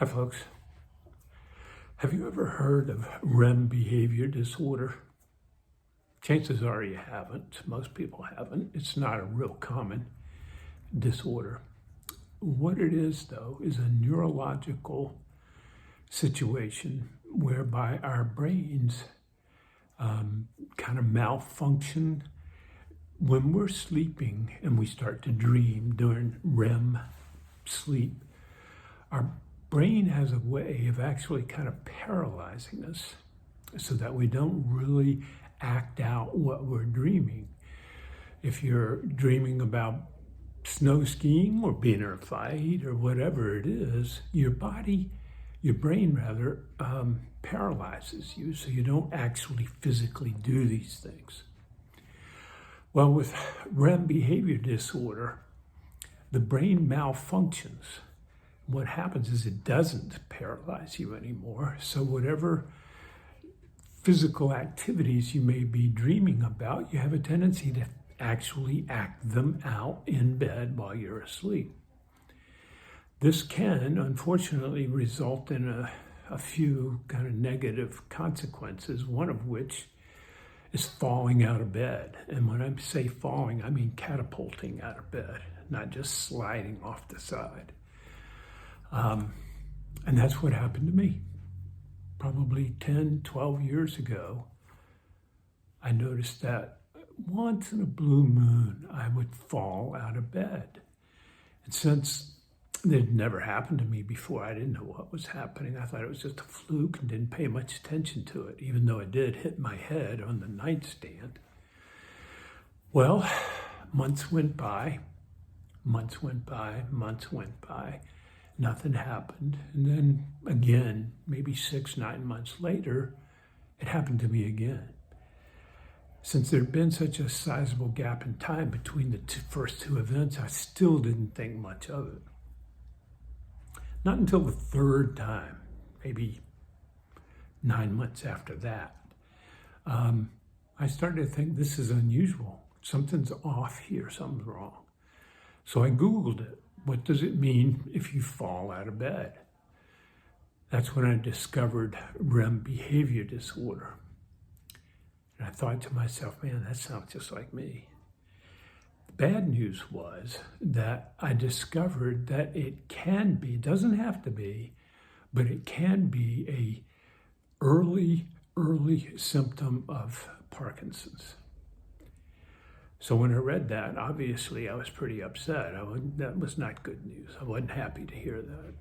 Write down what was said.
Hi, folks. Have you ever heard of REM behavior disorder? Chances are you haven't. Most people haven't. It's not a real common disorder. What it is, though, is a neurological situation whereby our brains kind of malfunction when we're sleeping and we start to dream during REM sleep. Our brain has a way of actually kind of paralyzing us so that we don't really act out what we're dreaming. If you're dreaming about snow skiing or being in a fight or whatever it is, your brain paralyzes you, so you don't actually physically do these things. Well, with REM behavior disorder, the brain malfunctions. What happens is it doesn't paralyze you anymore. So whatever physical activities you may be dreaming about, you have a tendency to actually act them out in bed while you're asleep. This can, unfortunately, result in a few kind of negative consequences, one of which is falling out of bed. And when I say falling, I mean catapulting out of bed, not just sliding off the side. And that's what happened to me. Probably 10, 12 years ago, I noticed that once in a blue moon, I would fall out of bed. And since it had never happened to me before, I didn't know what was happening. I thought it was just a fluke and didn't pay much attention to it, even though it did hit my head on the nightstand. Well, months went by. Nothing happened. And then again, maybe 6-9 months later, it happened to me again. Since there had been such a sizable gap in time between the first two events, I still didn't think much of it. Not until the third time, maybe 9 months after that, I started to think this is unusual. Something's off here, something's wrong. So I Googled it. What does it mean if you fall out of bed? That's when I discovered REM behavior disorder. And I thought to myself, man, that sounds just like me. The bad news was that I discovered that it can be, doesn't have to be, but it can be a early symptom of Parkinson's. So when I read that, obviously I was pretty upset. That was not good news. I wasn't happy to hear that.